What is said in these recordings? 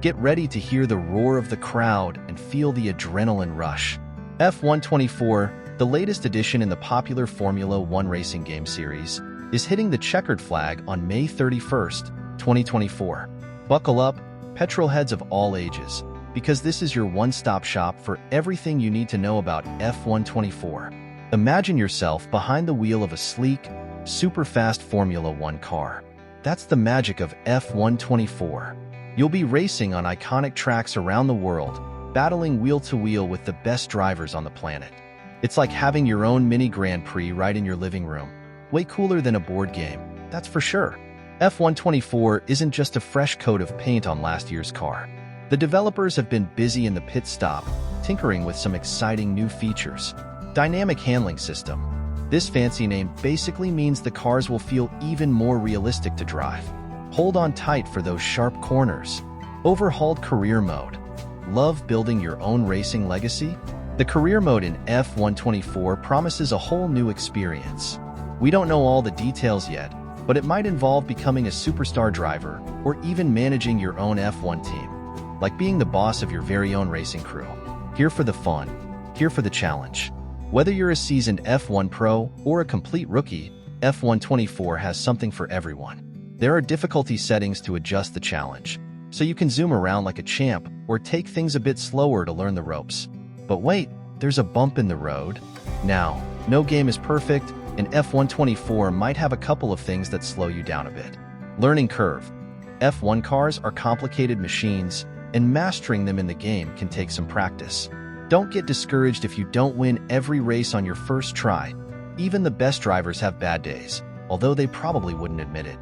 Get ready to hear the roar of the crowd and feel the adrenaline rush. F124, the latest addition in the popular Formula One racing game series, is hitting the checkered flag on May 31st, 2024. Buckle up, petrolheads of all ages, because this is your one-stop shop for everything you need to know about F124. Imagine yourself behind the wheel of a sleek, super-fast Formula One car. That's the magic of F124. You'll be racing on iconic tracks around the world, battling wheel-to-wheel with the best drivers on the planet. It's like having your own mini Grand Prix right in your living room. Way cooler than a board game, that's for sure. F124 isn't just a fresh coat of paint on last year's car. The developers have been busy in the pit stop, tinkering with some exciting new features. Dynamic handling system. This fancy name basically means the cars will feel even more realistic to drive. Hold on tight for those sharp corners. Overhauled career mode. Love building your own racing legacy? The career mode in F124 promises a whole new experience. We don't know all the details yet, but it might involve becoming a superstar driver or even managing your own F1 team, like being the boss of your very own racing crew. Here for the fun, here for the challenge. Whether you're a seasoned F1 pro or a complete rookie, F124 has something for everyone. There are difficulty settings to adjust the challenge, so you can zoom around like a champ or take things a bit slower to learn the ropes. But wait, there's a bump in the road. Now, no game is perfect, and F124 might have a couple of things that slow you down a bit. Learning curve. F1 cars are complicated machines, and mastering them in the game can take some practice. Don't get discouraged if you don't win every race on your first try. Even the best drivers have bad days, although they probably wouldn't admit it.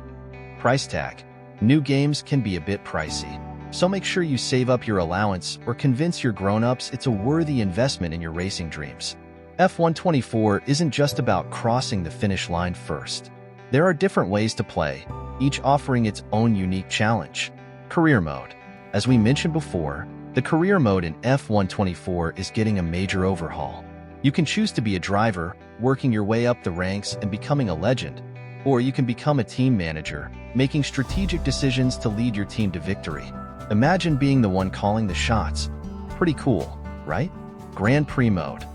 Price tag. New games can be a bit pricey, so make sure you save up your allowance or convince your grown-ups it's a worthy investment in your racing dreams. F124 isn't just about crossing the finish line first. There are different ways to play, each offering its own unique challenge. Career mode. As we mentioned before, the career mode in F124 is getting a major overhaul. You can choose to be a driver, working your way up the ranks and becoming a legend, or you can become a team manager, making strategic decisions to lead your team to victory. Imagine being the one calling the shots. Pretty cool, right? Grand Prix mode.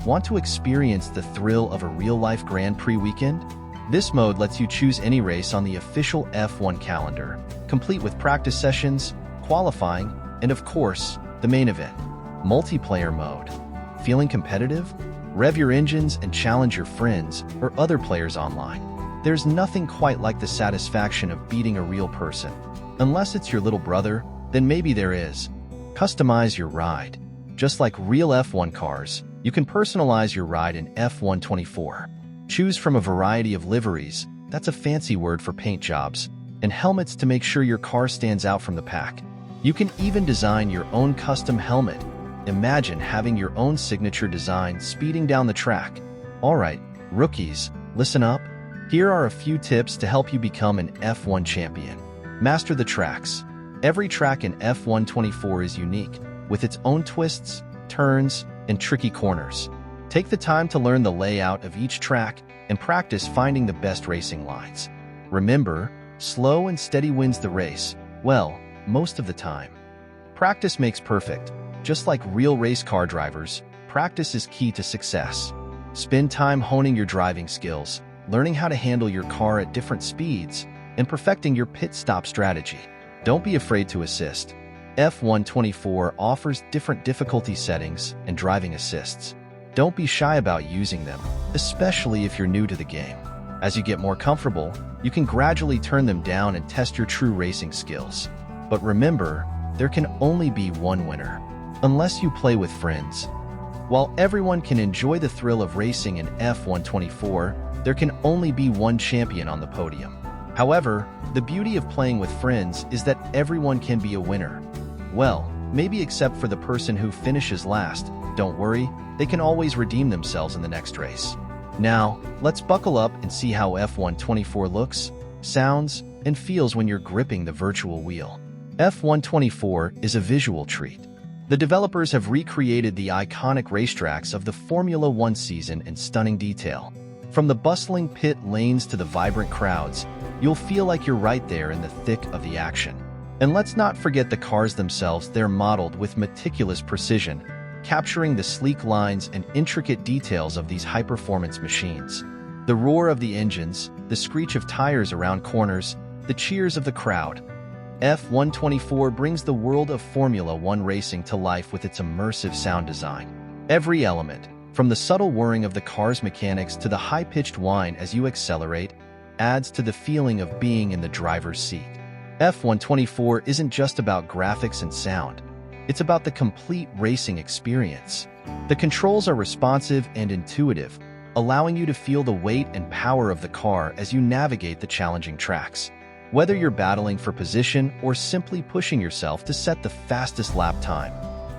Want to experience the thrill of a real-life Grand Prix weekend? This mode lets you choose any race on the official F1 calendar, complete with practice sessions, qualifying, and of course, the main event. Multiplayer mode. Feeling competitive? Rev your engines and challenge your friends or other players online. There's nothing quite like the satisfaction of beating a real person. Unless it's your little brother, then maybe there is. Customize your ride. Just like real F1 cars, you can personalize your ride in F124. Choose from a variety of liveries, that's a fancy word for paint jobs, and helmets to make sure your car stands out from the pack. You can even design your own custom helmet. Imagine having your own signature design speeding down the track. Alright, rookies, listen up. Here are a few tips to help you become an F1 champion. Master the tracks. Every track in F124 is unique, with its own twists, turns, and tricky corners. Take the time to learn the layout of each track and practice finding the best racing lines. Remember, slow and steady wins the race. Well, most of the time. Practice makes perfect. Just like real race car drivers, practice is key to success. Spend time honing your driving skills, learning how to handle your car at different speeds, and perfecting your pit stop strategy. Don't be afraid to assist. F124 offers different difficulty settings and driving assists. Don't be shy about using them, especially if you're new to the game. As you get more comfortable, you can gradually turn them down and test your true racing skills. But remember, there can only be one winner, unless you play with friends. While everyone can enjoy the thrill of racing in F124, there can only be one champion on the podium. However, the beauty of playing with friends is that everyone can be a winner. Well, maybe except for the person who finishes last. Don't worry, they can always redeem themselves in the next race. Now, let's buckle up and see how F124 looks, sounds, and feels when you're gripping the virtual wheel. F124 is a visual treat. The developers have recreated the iconic racetracks of the Formula One season in stunning detail. From the bustling pit lanes to the vibrant crowds, you'll feel like you're right there in the thick of the action. And let's not forget the cars themselves. They're modeled with meticulous precision, capturing the sleek lines and intricate details of these high-performance machines. The roar of the engines, the screech of tires around corners, the cheers of the crowd. F124 brings the world of Formula One racing to life with its immersive sound design. Every element, from the subtle whirring of the car's mechanics to the high-pitched whine as you accelerate, adds to the feeling of being in the driver's seat. F124 isn't just about graphics and sound. It's about the complete racing experience. The controls are responsive and intuitive, allowing you to feel the weight and power of the car as you navigate the challenging tracks. Whether you're battling for position or simply pushing yourself to set the fastest lap time,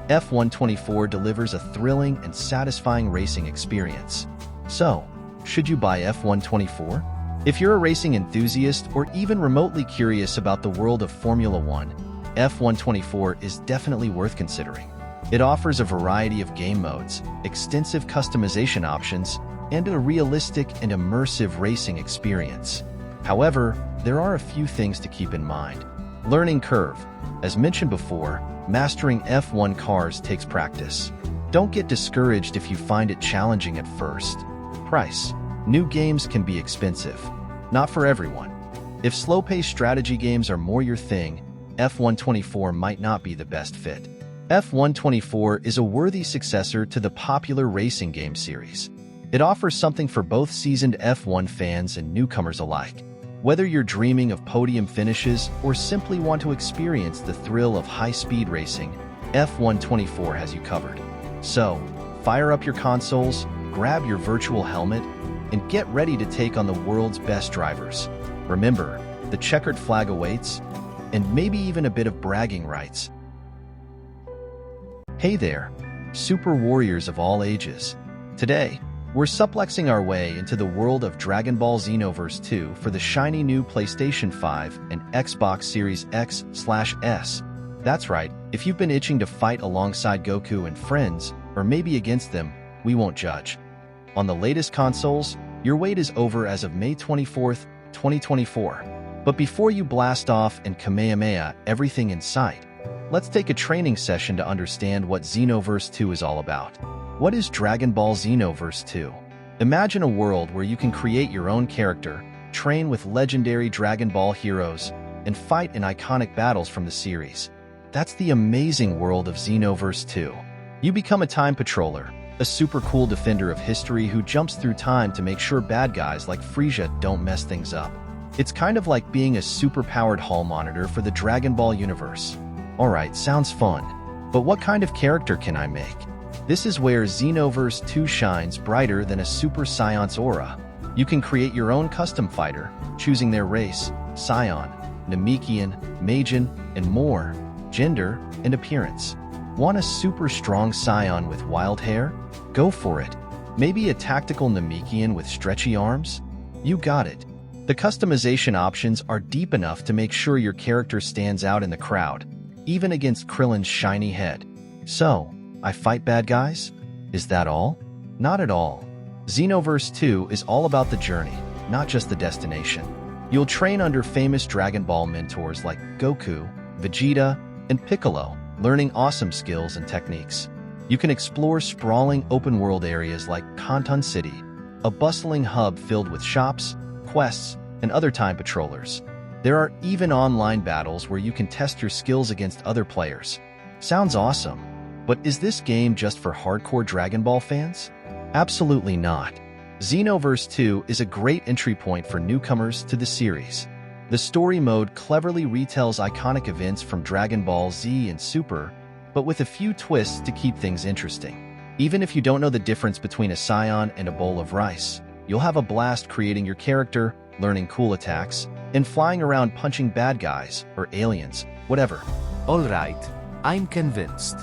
F124 delivers a thrilling and satisfying racing experience. So, should you buy F124? If you're a racing enthusiast or even remotely curious about the world of Formula One, F124 is definitely worth considering. It offers a variety of game modes, extensive customization options, and a realistic and immersive racing experience. However, there are a few things to keep in mind. Learning curve. As mentioned before, mastering F1 cars takes practice. Don't get discouraged if you find it challenging at first. Price. New games can be expensive. Not for everyone. If slow-paced strategy games are more your thing, F124 might not be the best fit. F124 is a worthy successor to the popular racing game series. It offers something for both seasoned F1 fans and newcomers alike. Whether you're dreaming of podium finishes or simply want to experience the thrill of high-speed racing, F124 has you covered. So, fire up your consoles, grab your virtual helmet, and get ready to take on the world's best drivers. Remember, the checkered flag awaits, and maybe even a bit of bragging rights. Hey there, super warriors of all ages. Today, we're suplexing our way into the world of Dragon Ball Xenoverse 2 for the shiny new PlayStation 5 and Xbox Series X/S. That's right, if you've been itching to fight alongside Goku and friends, or maybe against them, we won't judge. On the latest consoles, your wait is over as of May 24th, 2024. But before you blast off and Kamehameha everything in sight, let's take a training session to understand what Xenoverse 2 is all about. What is Dragon Ball Xenoverse 2? Imagine a world where you can create your own character, train with legendary Dragon Ball heroes, and fight in iconic battles from the series. That's the amazing world of Xenoverse 2. You become a time patroller, a super cool defender of history who jumps through time to make sure bad guys like Frieza don't mess things up. It's kind of like being a super-powered hall monitor for the Dragon Ball universe. Alright, sounds fun. But what kind of character can I make? This is where Xenoverse 2 shines brighter than a Super Saiyan's aura. You can create your own custom fighter, choosing their race, Saiyan, Namekian, Majin, and more, gender, and appearance. Want a super strong Saiyan with wild hair? Go for it. Maybe a tactical Namekian with stretchy arms? You got it. The customization options are deep enough to make sure your character stands out in the crowd, even against Krillin's shiny head. So, I fight bad guys? Is that all? Not at all. Xenoverse 2 is all about the journey, not just the destination. You'll train under famous Dragon Ball mentors like Goku, Vegeta, and Piccolo, learning awesome skills and techniques. You can explore sprawling open-world areas like Kanton City, a bustling hub filled with shops, quests, and other time patrollers. There are even online battles where you can test your skills against other players. Sounds awesome. But is this game just for hardcore Dragon Ball fans? Absolutely not. Xenoverse 2 is a great entry point for newcomers to the series. The story mode cleverly retells iconic events from Dragon Ball Z and Super, but with a few twists to keep things interesting. Even if you don't know the difference between a Saiyan and a bowl of rice, you'll have a blast creating your character, learning cool attacks, and flying around punching bad guys or aliens, whatever. Alright, I'm convinced.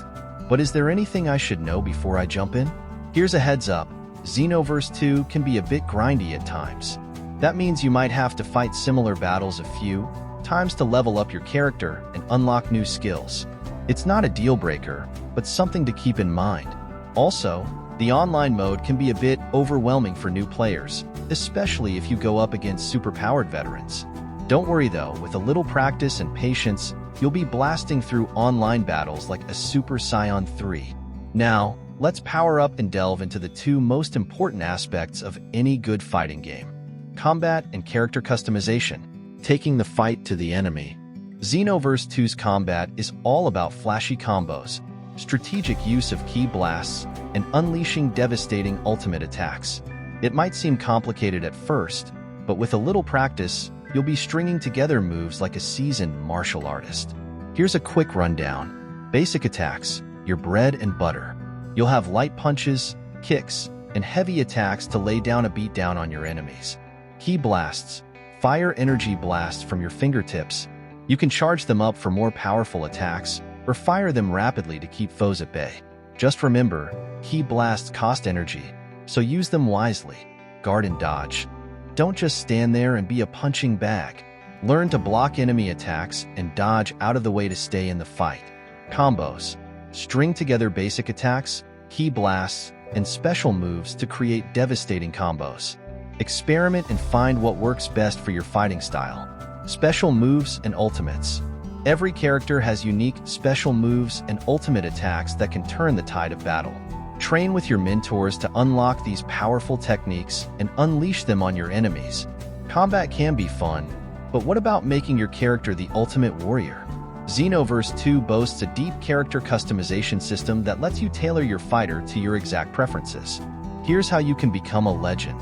But is there anything I should know before I jump in? Here's a heads up, Xenoverse 2 can be a bit grindy at times. That means you might have to fight similar battles a few times to level up your character and unlock new skills. It's not a deal breaker, but something to keep in mind. Also, the online mode can be a bit overwhelming for new players, especially if you go up against super-powered veterans. Don't worry though, with a little practice and patience, you'll be blasting through online battles like a Super Saiyan 3. Now, let's power up and delve into the two most important aspects of any good fighting game: combat and character customization. Taking the fight to the enemy. Xenoverse 2's combat is all about flashy combos, strategic use of ki blasts, and unleashing devastating ultimate attacks. It might seem complicated at first, but with a little practice, you'll be stringing together moves like a seasoned martial artist. Here's a quick rundown. Basic attacks, your bread and butter. You'll have light punches, kicks, and heavy attacks to lay down a beatdown on your enemies. Ki blasts, fire energy blasts from your fingertips. You can charge them up for more powerful attacks, or fire them rapidly to keep foes at bay. Just remember, ki blasts cost energy, so use them wisely. Guard and dodge. Don't just stand there and be a punching bag. Learn to block enemy attacks and dodge out of the way to stay in the fight. Combos. String together basic attacks, ki blasts, and special moves to create devastating combos. Experiment and find what works best for your fighting style. Special moves and ultimates. Every character has unique special moves and ultimate attacks that can turn the tide of battle. Train with your mentors to unlock these powerful techniques and unleash them on your enemies. Combat can be fun, but what about making your character the ultimate warrior? Xenoverse 2 boasts a deep character customization system that lets you tailor your fighter to your exact preferences. Here's how you can become a legend.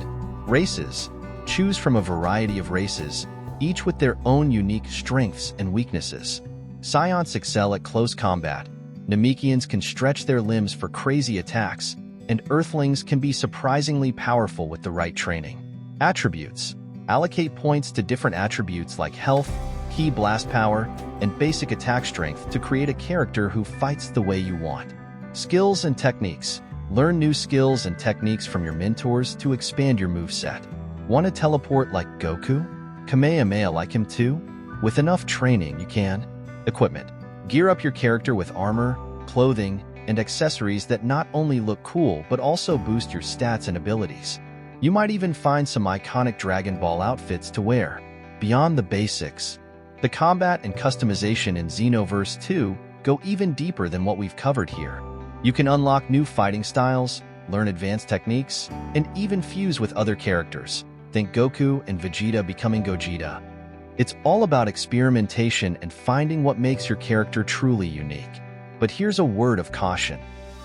Races. Choose from a variety of races, each with their own unique strengths and weaknesses. Saiyans excel at close combat. Namekians can stretch their limbs for crazy attacks, and Earthlings can be surprisingly powerful with the right training. Attributes. Allocate points to different attributes like health, ki blast power, and basic attack strength to create a character who fights the way you want. Skills and techniques. Learn new skills and techniques from your mentors to expand your moveset. Want to teleport like Goku? Kamehameha like him too? With enough training, you can. Equipment. Gear up your character with armor, clothing, and accessories that not only look cool but also boost your stats and abilities. You might even find some iconic Dragon Ball outfits to wear. Beyond the basics, the combat and customization in Xenoverse 2 go even deeper than what we've covered here. You can unlock new fighting styles, learn advanced techniques, and even fuse with other characters. Think Goku and Vegeta becoming Gogeta. It's all about experimentation and finding what makes your character truly unique. But here's a word of caution.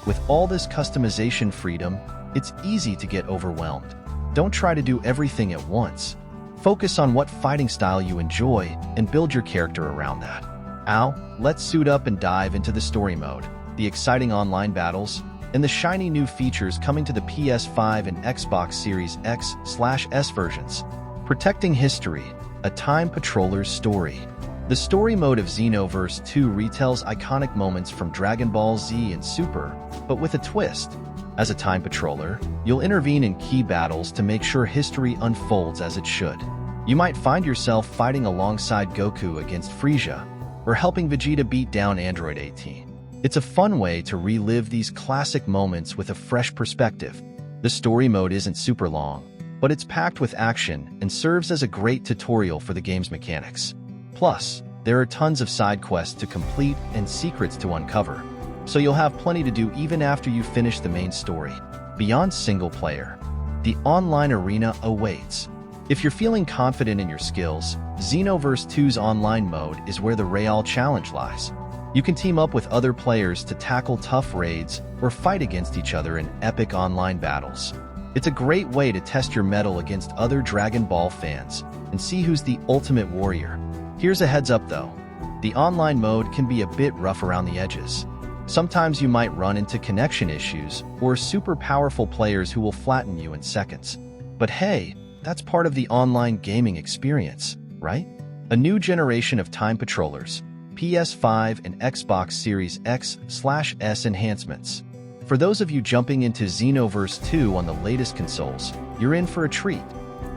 With all this customization freedom, it's easy to get overwhelmed. Don't try to do everything at once. Focus on what fighting style you enjoy and build your character around that. Now, let's suit up and dive into the story mode, the exciting online battles, and the shiny new features coming to the PS5 and Xbox Series X/S versions. Protecting History, a time patroller's story. The story mode of Xenoverse 2 retells iconic moments from Dragon Ball Z and Super, but with a twist. As a time patroller, you'll intervene in key battles to make sure history unfolds as it should. You might find yourself fighting alongside Goku against Frieza, or helping Vegeta beat down Android 18. It's a fun way to relive these classic moments with a fresh perspective. The story mode isn't super long, but it's packed with action and serves as a great tutorial for the game's mechanics. Plus, there are tons of side quests to complete and secrets to uncover, so you'll have plenty to do even after you finish the main story. Beyond single player, the online arena awaits. If you're feeling confident in your skills, Xenoverse 2's online mode is where the Real Challenge lies. You can team up with other players to tackle tough raids or fight against each other in epic online battles. It's a great way to test your mettle against other Dragon Ball fans and see who's the ultimate warrior. Here's a heads up though, the online mode can be a bit rough around the edges. Sometimes you might run into connection issues or super powerful players who will flatten you in seconds. But hey, that's part of the online gaming experience, right? A new generation of time patrollers, PS5 and Xbox Series X/S enhancements. For those of you jumping into Xenoverse 2 on the latest consoles, you're in for a treat.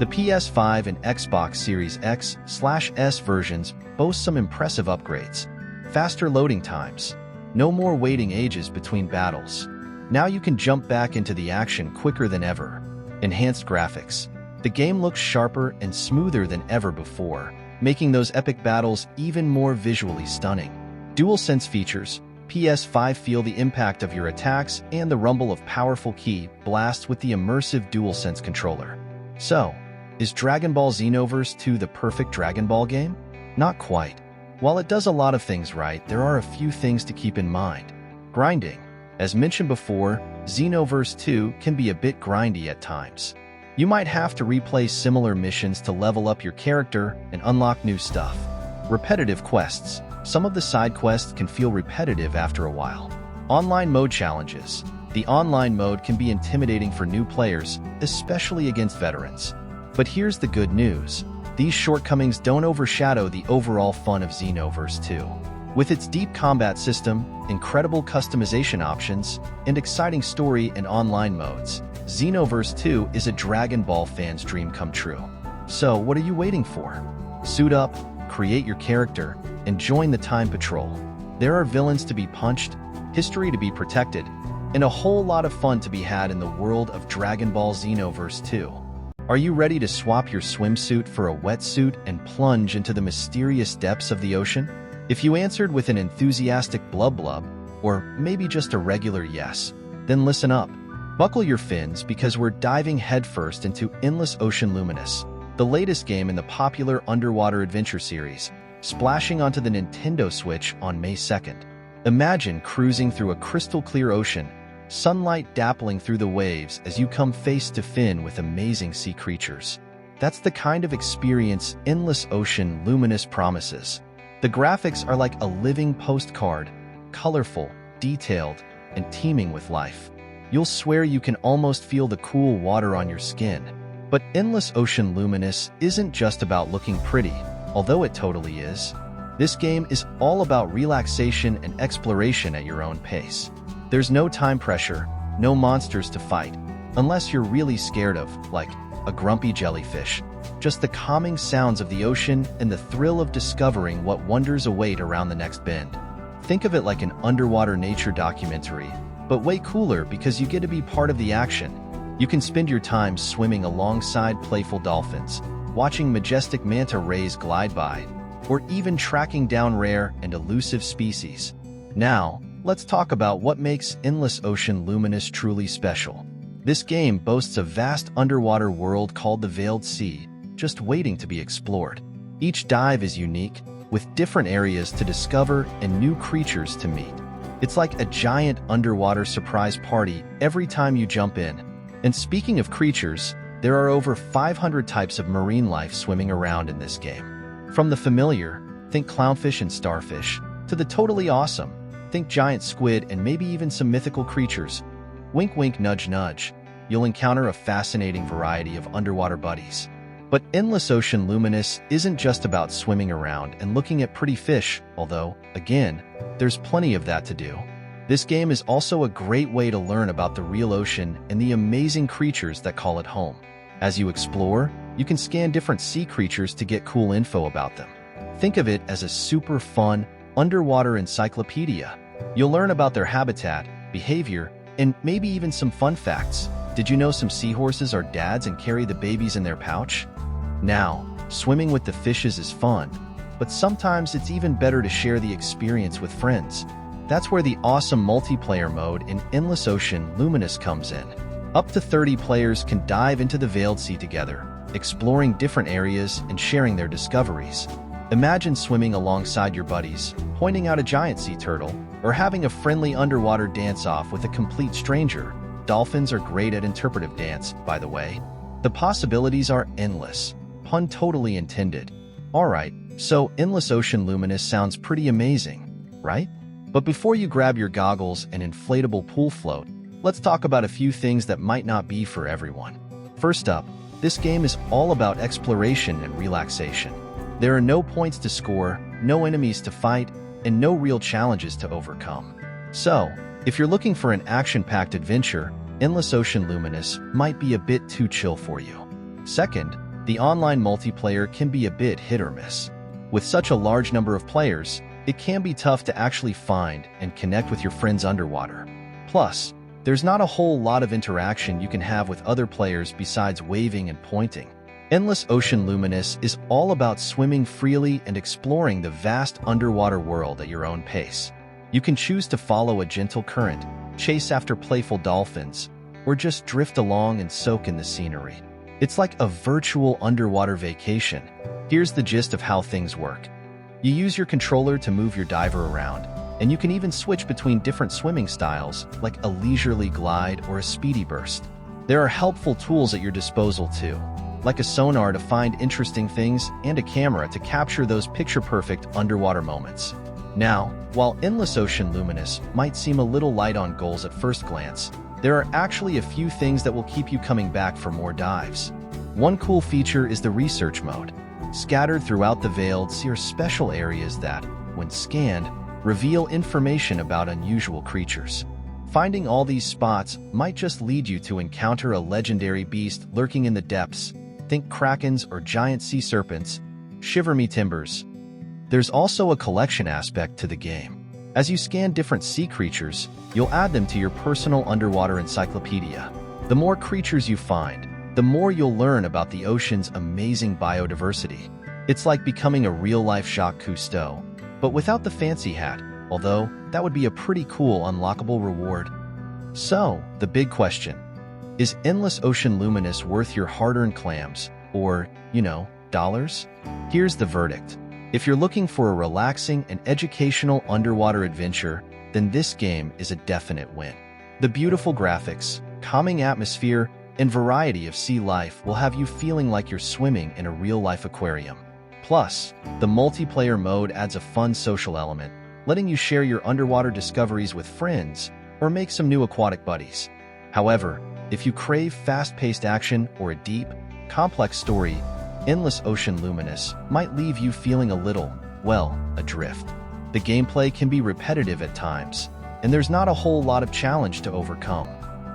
The PS5 and Xbox Series X/S versions boast some impressive upgrades. Faster loading times. No more waiting ages between battles. Now you can jump back into the action quicker than ever. Enhanced graphics. The game looks sharper and smoother than ever before, making those epic battles even more visually stunning. DualSense features. PS5 feel the impact of your attacks and the rumble of powerful ki blasts with the immersive DualSense controller. So, is Dragon Ball Xenoverse 2 the perfect Dragon Ball game? Not quite. While it does a lot of things right, there are a few things to keep in mind. Grinding. As mentioned before, Xenoverse 2 can be a bit grindy at times. You might have to replay similar missions to level up your character and unlock new stuff. Repetitive quests. Some of the side quests can feel repetitive after a while. Online mode challenges. The online mode can be intimidating for new players, especially against veterans. But here's the good news. These shortcomings don't overshadow the overall fun of Xenoverse 2. With its deep combat system, incredible customization options, and exciting story and online modes, Xenoverse 2 is a Dragon Ball fan's dream come true. So what are you waiting for? Suit up, create your character, and join the Time Patrol. There are villains to be punched, history to be protected, and a whole lot of fun to be had in the world of Dragon Ball Xenoverse 2. Are you ready to swap your swimsuit for a wetsuit and plunge into the mysterious depths of the ocean? If you answered with an enthusiastic blub blub, or maybe just a regular yes, then listen up. Buckle your fins because we're diving headfirst into Endless Ocean Luminous, the latest game in the popular underwater adventure series, splashing onto the Nintendo Switch on May 2nd. Imagine cruising through a crystal-clear ocean, sunlight dappling through the waves as you come face to fin with amazing sea creatures. That's the kind of experience Endless Ocean Luminous promises. The graphics are like a living postcard, colorful, detailed, and teeming with life. You'll swear you can almost feel the cool water on your skin. But Endless Ocean Luminous isn't just about looking pretty, although it totally is. This game is all about relaxation and exploration at your own pace. There's no time pressure, no monsters to fight, unless you're really scared of, like, a grumpy jellyfish. Just the calming sounds of the ocean and the thrill of discovering what wonders await around the next bend. Think of it like an underwater nature documentary, but way cooler because you get to be part of the action. You can spend your time swimming alongside playful dolphins, watching majestic manta rays glide by, or even tracking down rare and elusive species. Now, let's talk about what makes Endless Ocean Luminous truly special. This game boasts a vast underwater world called the Veiled Sea, just waiting to be explored. Each dive is unique, with different areas to discover and new creatures to meet. It's like a giant underwater surprise party every time you jump in. And speaking of creatures, there are over 500 types of marine life swimming around in this game. From the familiar, think clownfish and starfish, to the totally awesome, think giant squid and maybe even some mythical creatures. Wink wink nudge nudge, you'll encounter a fascinating variety of underwater buddies. But Endless Ocean Luminous isn't just about swimming around and looking at pretty fish, although, again, there's plenty of that to do. This game is also a great way to learn about the real ocean and the amazing creatures that call it home. As you explore, you can scan different sea creatures to get cool info about them. Think of it as a super fun, underwater encyclopedia. You'll learn about their habitat, behavior, and maybe even some fun facts. Did you know some seahorses are dads and carry the babies in their pouch? Now, swimming with the fishes is fun, but sometimes it's even better to share the experience with friends. That's where the awesome multiplayer mode in Endless Ocean Luminous comes in. Up to 30 players can dive into the Veiled Sea together, exploring different areas and sharing their discoveries. Imagine swimming alongside your buddies, pointing out a giant sea turtle, or having a friendly underwater dance-off with a complete stranger. Dolphins are great at interpretive dance, by the way. The possibilities are endless. Pun totally intended. Alright, so Endless Ocean Luminous sounds pretty amazing, right? But before you grab your goggles and inflatable pool float, let's talk about a few things that might not be for everyone. First up, this game is all about exploration and relaxation. There are no points to score, no enemies to fight, and no real challenges to overcome. So, if you're looking for an action-packed adventure, Endless Ocean Luminous might be a bit too chill for you. Second, the online multiplayer can be a bit hit or miss. With such a large number of players, it can be tough to actually find and connect with your friends underwater. Plus, there's not a whole lot of interaction you can have with other players besides waving and pointing. Endless Ocean Luminous is all about swimming freely and exploring the vast underwater world at your own pace. You can choose to follow a gentle current, chase after playful dolphins, or just drift along and soak in the scenery. It's like a virtual underwater vacation. Here's the gist of how things work. You use your controller to move your diver around, and you can even switch between different swimming styles, like a leisurely glide or a speedy burst. There are helpful tools at your disposal too, like a sonar to find interesting things and a camera to capture those picture-perfect underwater moments. Now, while Endless Ocean Luminous might seem a little light on goals at first glance, there are actually a few things that will keep you coming back for more dives. One cool feature is the research mode. Scattered throughout the Veiled Sea are special areas that, when scanned, reveal information about unusual creatures. Finding all these spots might just lead you to encounter a legendary beast lurking in the depths. Think krakens or giant sea serpents. Shiver me timbers. There's also a collection aspect to the game. As you scan different sea creatures, you'll add them to your personal underwater encyclopedia. The more creatures you find, the more you'll learn about the ocean's amazing biodiversity. It's like becoming a real-life Jacques Cousteau, but without the fancy hat, although that would be a pretty cool unlockable reward. So, the big question: is Endless Ocean Luminous worth your hard-earned clams, or, dollars? Here's the verdict. If you're looking for a relaxing and educational underwater adventure, then this game is a definite win. The beautiful graphics, calming atmosphere, and variety of sea life will have you feeling like you're swimming in a real-life aquarium. Plus, the multiplayer mode adds a fun social element, letting you share your underwater discoveries with friends or make some new aquatic buddies. However, if you crave fast-paced action or a deep, complex story, Endless Ocean Luminous might leave you feeling a little, adrift. The gameplay can be repetitive at times, and there's not a whole lot of challenge to overcome.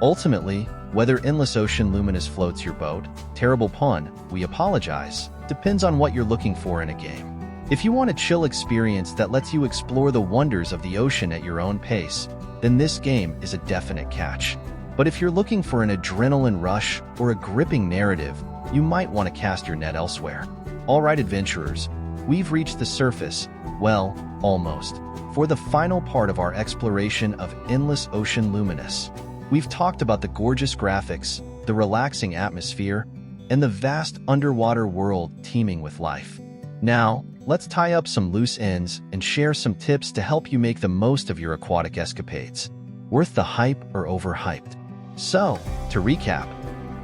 Ultimately, whether Endless Ocean Luminous floats your boat, terrible pun, we apologize, depends on what you're looking for in a game. If you want a chill experience that lets you explore the wonders of the ocean at your own pace, then this game is a definite catch. But if you're looking for an adrenaline rush or a gripping narrative, you might want to cast your net elsewhere. Alright adventurers, we've reached the surface, almost, for the final part of our exploration of Endless Ocean Luminous. We've talked about the gorgeous graphics, the relaxing atmosphere, and the vast underwater world teeming with life. Now, let's tie up some loose ends and share some tips to help you make the most of your aquatic escapades. Worth the hype or overhyped? So, to recap,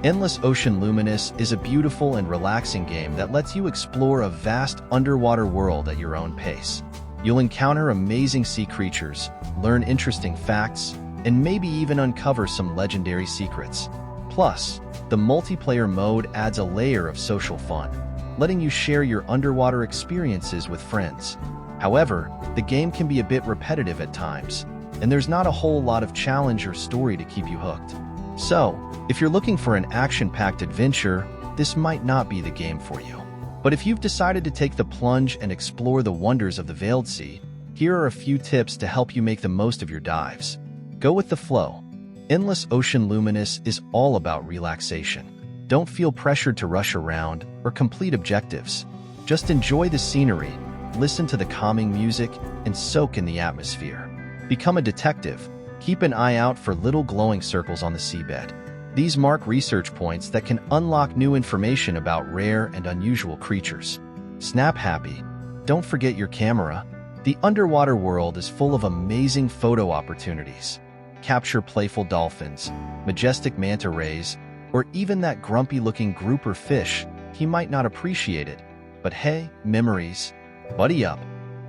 Endless Ocean Luminous is a beautiful and relaxing game that lets you explore a vast underwater world at your own pace. You'll encounter amazing sea creatures, learn interesting facts, and maybe even uncover some legendary secrets. Plus, the multiplayer mode adds a layer of social fun, letting you share your underwater experiences with friends. However, the game can be a bit repetitive at times, and there's not a whole lot of challenge or story to keep you hooked. So, if you're looking for an action-packed adventure, this might not be the game for you. But if you've decided to take the plunge and explore the wonders of the Veiled Sea, here are a few tips to help you make the most of your dives. Go with the flow. Endless Ocean Luminous is all about relaxation. Don't feel pressured to rush around or complete objectives. Just enjoy the scenery, listen to the calming music, and soak in the atmosphere. Become a detective. Keep an eye out for little glowing circles on the seabed. These mark research points that can unlock new information about rare and unusual creatures. Snap happy. Don't forget your camera. The underwater world is full of amazing photo opportunities. Capture playful dolphins, majestic manta rays, or even that grumpy-looking grouper fish. He might not appreciate it, but hey, memories. Buddy up.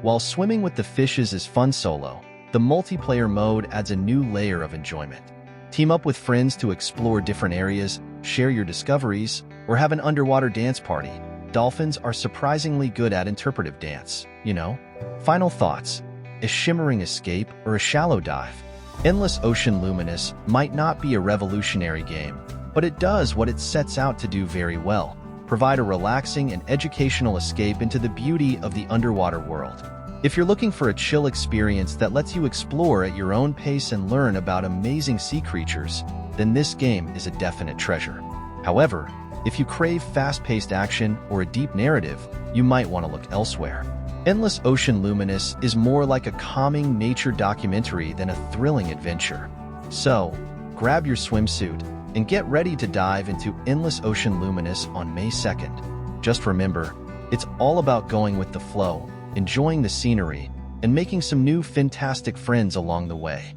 While swimming with the fishes is fun solo, the multiplayer mode adds a new layer of enjoyment. Team up with friends to explore different areas, share your discoveries, or have an underwater dance party. Dolphins are surprisingly good at interpretive dance, Final thoughts. A shimmering escape or a shallow dive? Endless Ocean Luminous might not be a revolutionary game, but it does what it sets out to do very well: provide a relaxing and educational escape into the beauty of the underwater world. If you're looking for a chill experience that lets you explore at your own pace and learn about amazing sea creatures, then this game is a definite treasure. However, If you crave fast-paced action or a deep narrative, you might want to look elsewhere. Endless Ocean Luminous is more like a calming nature documentary than a thrilling adventure. So, grab your swimsuit and get ready to dive into Endless Ocean Luminous on May 2nd. Just remember, it's all about going with the flow, enjoying the scenery, and making some new fantastic friends along the way.